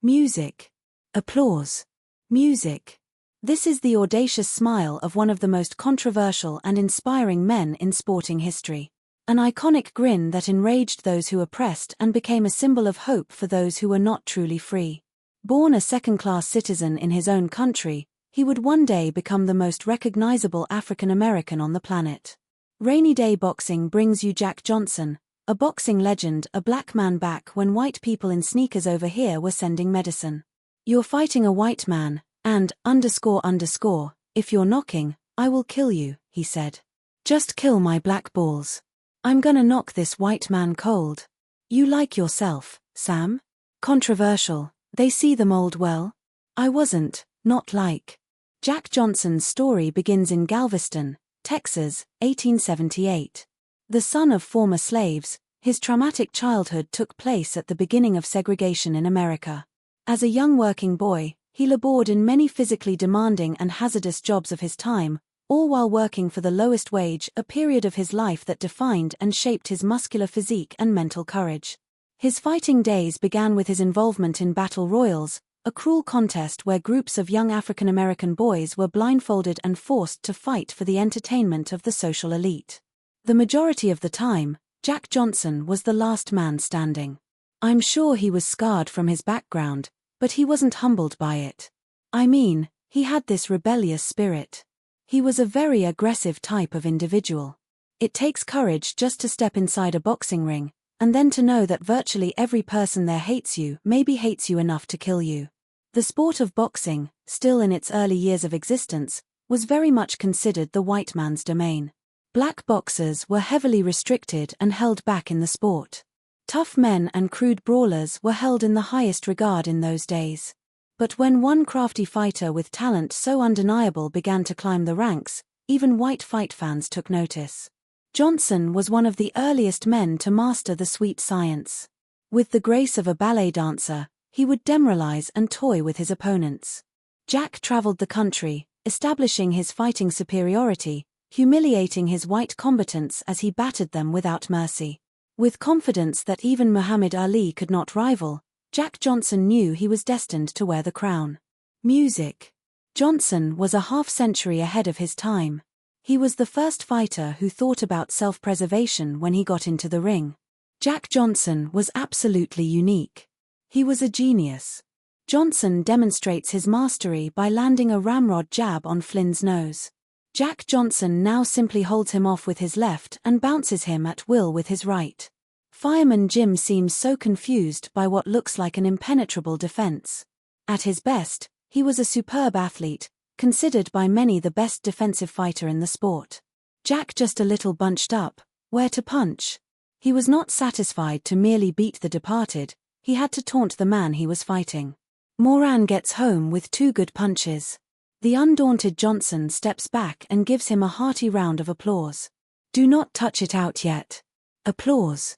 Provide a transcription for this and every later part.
Music. Applause. Music. This is the audacious smile of one of the most controversial and inspiring men in sporting history. An iconic grin that enraged those who oppressed and became a symbol of hope for those who were not truly free. Born a second-class citizen in his own country, he would one day become the most recognizable African American on the planet. Rainy Day Boxing brings you Jack Johnson, a boxing legend, a black man back when white people in sneakers over here were sending medicine. You're fighting a white man, and, if you're knocking, I will kill you, he said. Just kill my black balls. I'm gonna knock this white man cold. You like yourself, Sam? Controversial, they see the mold well? I wasn't, not like. Jack Johnson's story begins in Galveston, Texas, 1878. The son of former slaves, his traumatic childhood took place at the beginning of segregation in America. As a young working boy, he labored in many physically demanding and hazardous jobs of his time, all while working for the lowest wage, a period of his life that defined and shaped his muscular physique and mental courage. His fighting days began with his involvement in battle royals, a cruel contest where groups of young African American boys were blindfolded and forced to fight for the entertainment of the social elite. The majority of the time, Jack Johnson was the last man standing. I'm sure he was scarred from his background, but he wasn't humbled by it. I mean, he had this rebellious spirit. He was a very aggressive type of individual. It takes courage just to step inside a boxing ring, and then to know that virtually every person there hates you, maybe hates you enough to kill you. The sport of boxing, still in its early years of existence, was very much considered the white man's domain. Black boxers were heavily restricted and held back in the sport. Tough men and crude brawlers were held in the highest regard in those days. But when one crafty fighter with talent so undeniable began to climb the ranks, even white fight fans took notice. Johnson was one of the earliest men to master the sweet science. With the grace of a ballet dancer, he would demoralize and toy with his opponents. Jack traveled the country, establishing his fighting superiority, humiliating his white combatants as he battered them without mercy. With confidence that even Muhammad Ali could not rival, Jack Johnson knew he was destined to wear the crown. Music. Johnson was a half-century ahead of his time. He was the first fighter who thought about self-preservation when he got into the ring. Jack Johnson was absolutely unique. He was a genius. Johnson demonstrates his mastery by landing a ramrod jab on Flynn's nose. Jack Johnson now simply holds him off with his left and bounces him at will with his right. Fireman Jim seems so confused by what looks like an impenetrable defense. At his best, he was a superb athlete, considered by many the best defensive fighter in the sport. Jack just a little bunched up, where to punch? He was not satisfied to merely beat the departed, he had to taunt the man he was fighting. Moran gets home with 2 good punches. The undaunted Johnson steps back and gives him a hearty round of applause. Do not touch it out yet. Applause.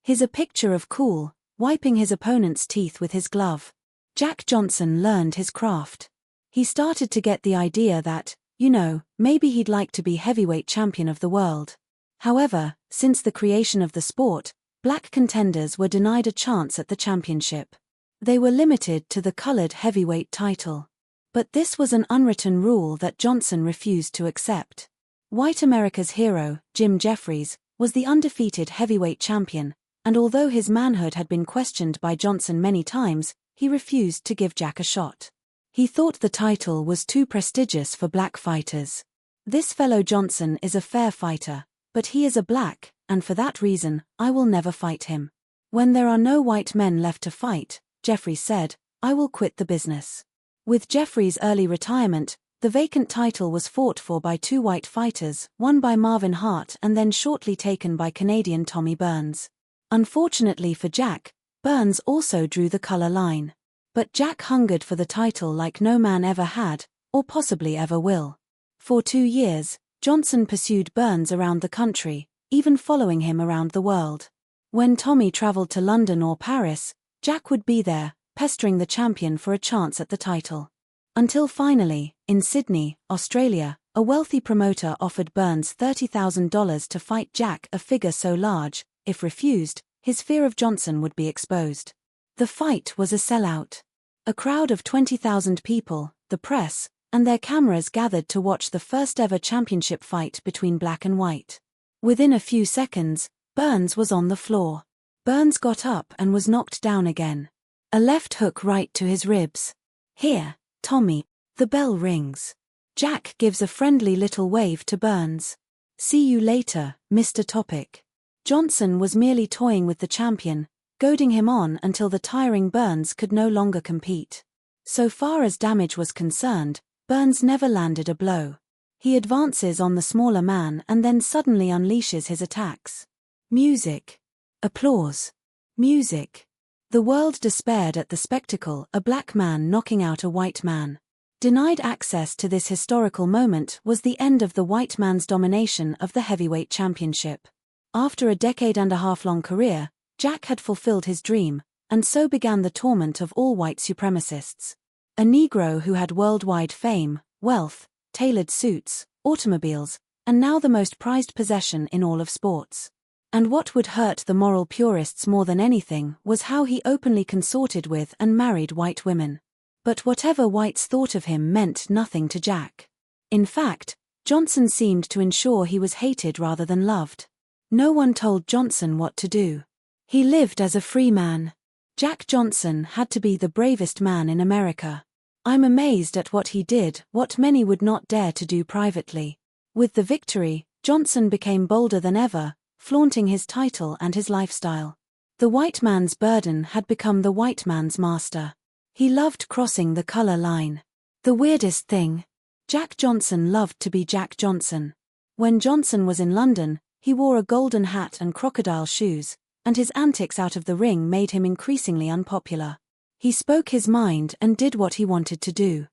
He's a picture of cool, wiping his opponent's teeth with his glove. Jack Johnson learned his craft. He started to get the idea that, maybe he'd like to be heavyweight champion of the world. However, since the creation of the sport, black contenders were denied a chance at the championship. They were limited to the colored heavyweight title. But this was an unwritten rule that Johnson refused to accept. White America's hero, Jim Jeffries, was the undefeated heavyweight champion, and although his manhood had been questioned by Johnson many times, he refused to give Jack a shot. He thought the title was too prestigious for black fighters. This fellow Johnson is a fair fighter, but he is a black, and for that reason, I will never fight him. When there are no white men left to fight, Jeffries said, I will quit the business. With Jeffries' early retirement, the vacant title was fought for by 2 white fighters, one by Marvin Hart and then shortly taken by Canadian Tommy Burns. Unfortunately for Jack, Burns also drew the color line. But Jack hungered for the title like no man ever had, or possibly ever will. For 2 years, Johnson pursued Burns around the country, even following him around the world. When Tommy traveled to London or Paris, Jack would be there, pestering the champion for a chance at the title. Until finally, in Sydney, Australia, a wealthy promoter offered Burns $30,000 to fight Jack, a figure so large, if refused, his fear of Johnson would be exposed. The fight was a sellout. A crowd of 20,000 people, the press, and their cameras gathered to watch the first-ever championship fight between black and white. Within a few seconds, Burns was on the floor. Burns got up and was knocked down again. A left hook right to his ribs. "Here, Tommy." The bell rings. Jack gives a friendly little wave to Burns. "See you later, Mr. Topic." Johnson was merely toying with the champion, goading him on until the tiring Burns could no longer compete. So far as damage was concerned, Burns never landed a blow. He advances on the smaller man and then suddenly unleashes his attacks. Music. Applause. Music. The world despaired at the spectacle, a black man knocking out a white man. Denied access to this historical moment was the end of the white man's domination of the heavyweight championship. After a decade-and-a-half-long career, Jack had fulfilled his dream, and so began the torment of all white supremacists. A Negro who had worldwide fame, wealth, tailored suits, automobiles, and now the most prized possession in all of sports. And what would hurt the moral purists more than anything was how he openly consorted with and married white women. But whatever whites thought of him meant nothing to Jack. In fact, Johnson seemed to ensure he was hated rather than loved. No one told Johnson what to do. He lived as a free man. Jack Johnson had to be the bravest man in America. I'm amazed at what he did, what many would not dare to do privately. With the victory, Johnson became bolder than ever, flaunting his title and his lifestyle. The white man's burden had become the white man's master. He loved crossing the color line. The weirdest thing. Jack Johnson loved to be Jack Johnson. When Johnson was in London, he wore a golden hat and crocodile shoes, and his antics out of the ring made him increasingly unpopular. He spoke his mind and did what he wanted to do.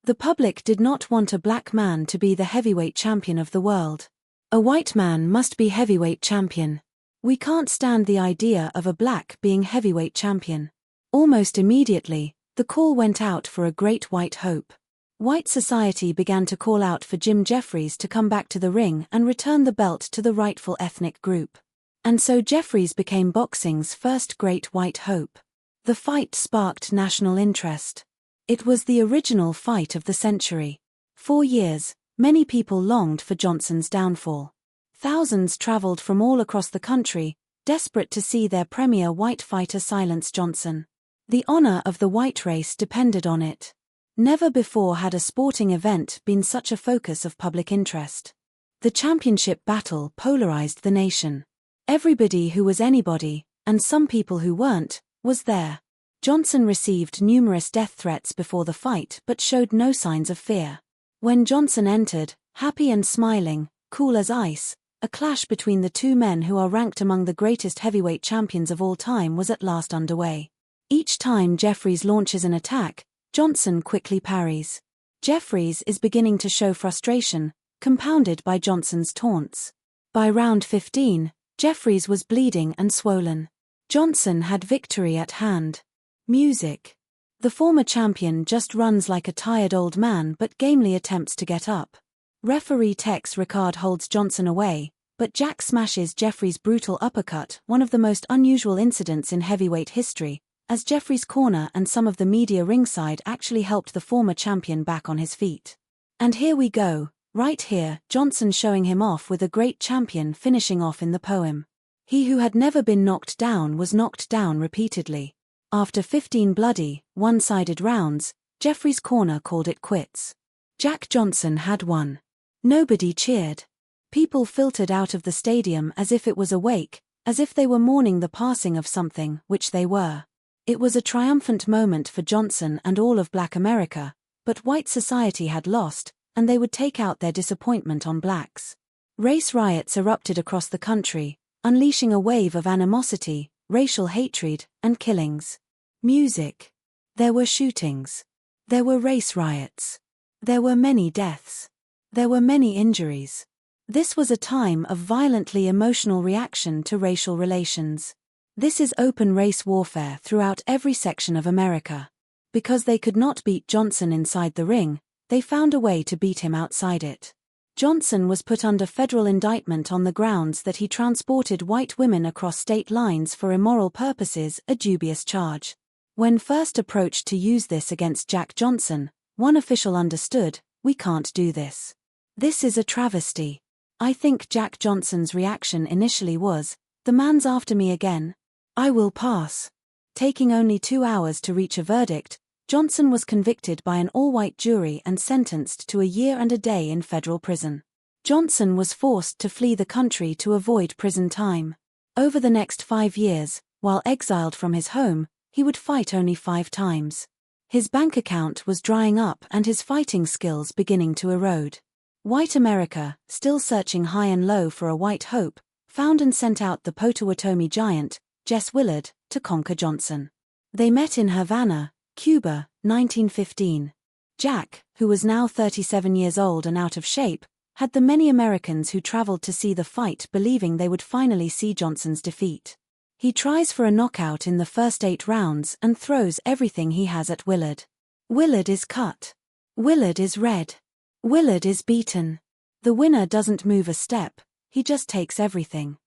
The public did not want a black man to be the heavyweight champion of the world. A white man must be heavyweight champion. We can't stand the idea of a black being heavyweight champion. Almost immediately, the call went out for a great white hope. White society began to call out for Jim Jeffries to come back to the ring and return the belt to the rightful ethnic group. And so Jeffries became boxing's first great white hope. The fight sparked national interest. It was the original fight of the century. For years, many people longed for Johnson's downfall. Thousands traveled from all across the country, desperate to see their premier white fighter silence Johnson. The honor of the white race depended on it. Never before had a sporting event been such a focus of public interest. The championship battle polarized the nation. Everybody who was anybody, and some people who weren't, was there. Johnson received numerous death threats before the fight but showed no signs of fear. When Johnson entered, happy and smiling, cool as ice, a clash between the two men who are ranked among the greatest heavyweight champions of all time was at last underway. Each time Jeffries launches an attack, Johnson quickly parries. Jeffries is beginning to show frustration, compounded by Johnson's taunts. By round 15, Jeffries was bleeding and swollen. Johnson had victory at hand. Music. The former champion just runs like a tired old man but gamely attempts to get up. Referee Tex Ricard holds Johnson away, but Jack smashes Jeffries' brutal uppercut, one of the most unusual incidents in heavyweight history, as Jeffries' corner and some of the media ringside actually helped the former champion back on his feet. And here we go, right here, Johnson showing him off with a great champion finishing off in the poem. He who had never been knocked down was knocked down repeatedly. After 15 bloody, one-sided rounds, Jeffries' corner called it quits. Jack Johnson had won. Nobody cheered. People filtered out of the stadium as if it was a wake, as if they were mourning the passing of something, which they were. It was a triumphant moment for Johnson and all of Black America, but white society had lost, and they would take out their disappointment on blacks. Race riots erupted across the country, unleashing a wave of animosity, racial hatred, and killings. Music. There were shootings. There were race riots. There were many deaths. There were many injuries. This was a time of violently emotional reaction to racial relations. This is open race warfare throughout every section of America. Because they could not beat Johnson inside the ring, they found a way to beat him outside it. Johnson was put under federal indictment on the grounds that he transported white women across state lines for immoral purposes, a dubious charge. When first approached to use this against Jack Johnson, one official understood, "We can't do this. This is a travesty." I think Jack Johnson's reaction initially was, "The man's after me again. I will pass." Taking only 2 hours to reach a verdict, Johnson was convicted by an all-white jury and sentenced to a year and a day in federal prison. Johnson was forced to flee the country to avoid prison time. Over the next 5 years, while exiled from his home, he would fight only 5 times. His bank account was drying up and his fighting skills beginning to erode. White America, still searching high and low for a white hope, found and sent out the Potawatomi giant, Jess Willard, to conquer Johnson. They met in Havana, Cuba, 1915. Jack, who was now 37 years old and out of shape, had the many Americans who traveled to see the fight believing they would finally see Johnson's defeat. He tries for a knockout in the first 8 rounds and throws everything he has at Willard. Willard is cut. Willard is red. Willard is beaten. The winner doesn't move a step, he just takes everything.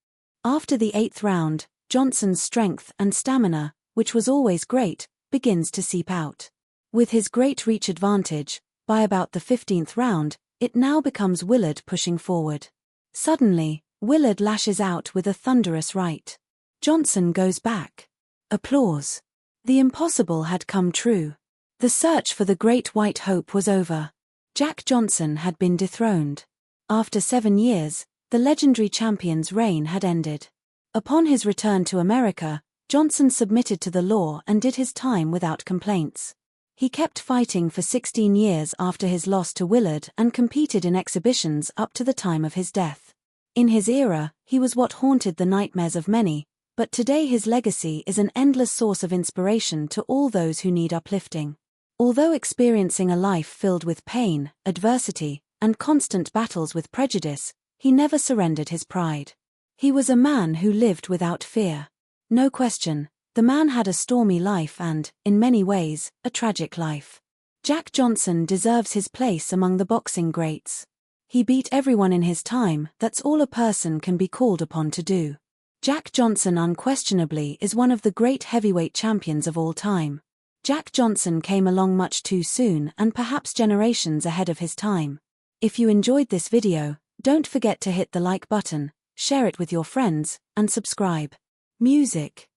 After the 8th round, Johnson's strength and stamina, which was always great, begins to seep out. With his great reach advantage, by about the 15th round, it now becomes Willard pushing forward. Suddenly, Willard lashes out with a thunderous right. Johnson goes back. Applause. The impossible had come true. The search for the great white hope was over. Jack Johnson had been dethroned. After 7 years, the legendary champion's reign had ended. Upon his return to America, Johnson submitted to the law and did his time without complaints. He kept fighting for 16 years after his loss to Willard and competed in exhibitions up to the time of his death. In his era, he was what haunted the nightmares of many, but today his legacy is an endless source of inspiration to all those who need uplifting. Although experiencing a life filled with pain, adversity, and constant battles with prejudice, he never surrendered his pride. He was a man who lived without fear. No question, the man had a stormy life and, in many ways, a tragic life. Jack Johnson deserves his place among the boxing greats. He beat everyone in his time, that's all a person can be called upon to do. Jack Johnson unquestionably is one of the great heavyweight champions of all time. Jack Johnson came along much too soon and perhaps generations ahead of his time. If you enjoyed this video, don't forget to hit the like button, share it with your friends, and subscribe. Music.